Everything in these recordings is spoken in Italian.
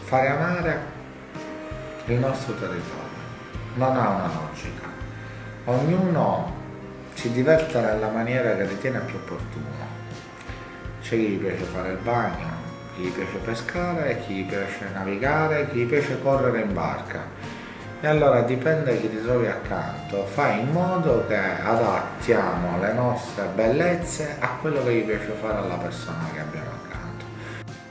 fare amare il nostro territorio non ha una logica. Ognuno si diverte nella maniera che ritiene più opportuna. C'è chi gli piace fare il bagno, chi gli piace pescare, chi gli piace navigare, chi gli piace correre in barca. E allora dipende chi ti trovi accanto, fai in modo che adattiamo le nostre bellezze a quello che gli piace fare alla persona che abbiamo accanto.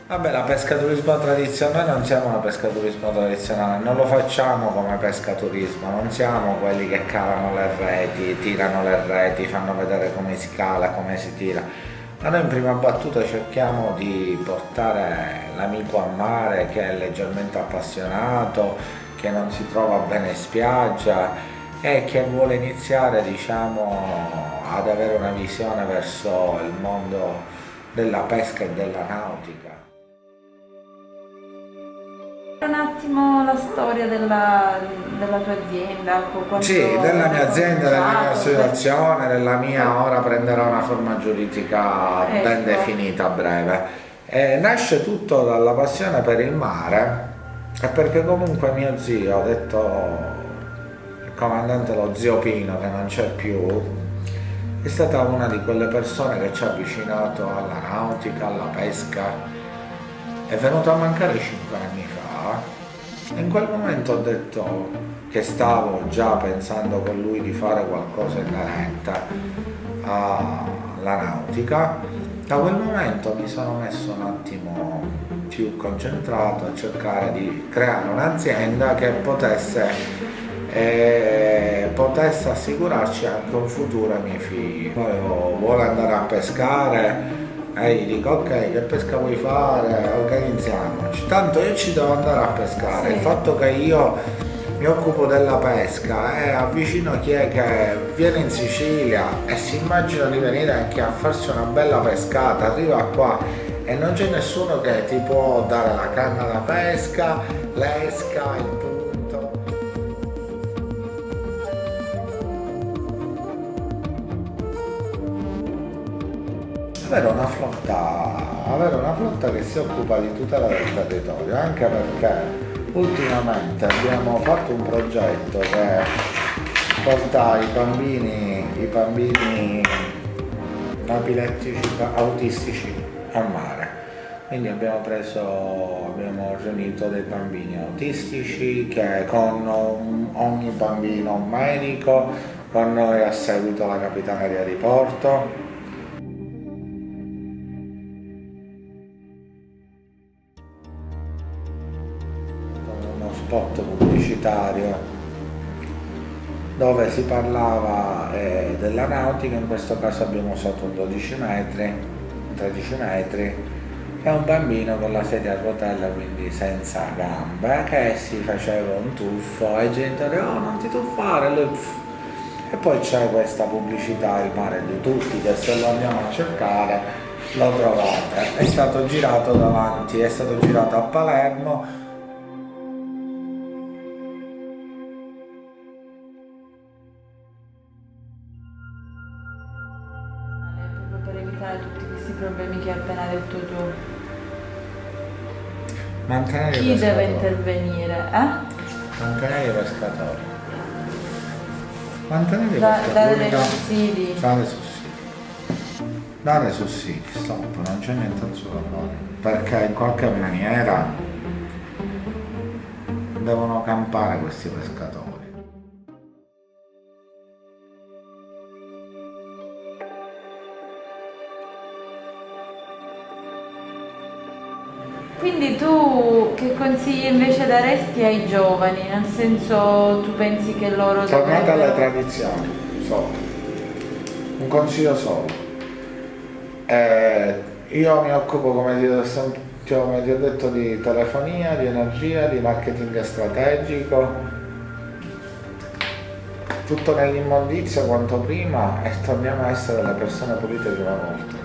Vabbè, la pescaturismo tradizionale, non siamo una pescaturismo tradizionale, non lo facciamo come pescaturismo, non siamo quelli che calano le reti, tirano le reti, fanno vedere come si cala, come si tira. Ma noi in prima battuta cerchiamo di portare l'amico a mare che è leggermente appassionato, che non si trova bene in spiaggia e che vuole iniziare, diciamo, ad avere una visione verso il mondo della pesca e della nautica. Un attimo la storia della tua azienda, Sì, della mia azienda, della mia cominciato, associazione, della mia, ora prenderà una forma giuridica ben Ecco. definita a breve. Nasce tutto dalla passione per il mare e perché comunque mio zio, detto il comandante lo zio Pino che non c'è più, è stata una di quelle persone che ci ha avvicinato alla nautica, alla pesca. È venuto a mancare 5 anni fa e in quel momento ho detto che stavo già pensando con lui di fare qualcosa inerente alla nautica. Da quel momento mi sono messo un attimo più concentrato a cercare di creare un'azienda che potesse assicurarci anche un futuro ai miei figli. Poi vuole andare a pescare e gli dico ok, che pesca vuoi fare? Organizziamoci. Tanto io ci devo andare a pescare. Sì. Il fatto che io mi occupo della pesca e avvicino chi è che viene in Sicilia e si immagina di venire anche a farsi una bella pescata, arriva qua e non c'è nessuno che ti può dare la canna da pesca, l'esca, il punto. Avere una flotta che si occupa di tutela del territorio, anche perché ultimamente abbiamo fatto un progetto che porta i bambini epilettici, autistici al mare. Quindi abbiamo riunito dei bambini autistici che con ogni bambino un medico, con noi ha seguito la capitaneria di porto. Spot pubblicitario dove si parlava della nautica, in questo caso abbiamo usato un 12 metri, 13 metri e un bambino con la sedia a rotella, quindi senza gambe, che si faceva un tuffo e i genitori non ti tuffare, lui, e poi c'è questa pubblicità, il mare di tutti, che se lo andiamo a cercare lo trovate, è stato girato a Palermo. proprio per evitare tutti questi problemi che hai appena detto tu. Mantenere i Chi deve pescatori. intervenire? Mantenere i pescatori. Mantenere i Dare pescatori. dei consigli. Dare sussidi, stop, non c'è nient'altro da fare. Perché in qualche maniera devono campare questi pescatori. Quindi tu che consigli invece daresti ai giovani? Nel senso, tu pensi che loro Tornate alle dovrebbero... tradizioni, solo. Un consiglio solo. Io mi occupo, come ti ho detto, di telefonia, di energia, di marketing strategico, tutto nell'immondizia quanto prima e torniamo a essere le persone pulite di una volta.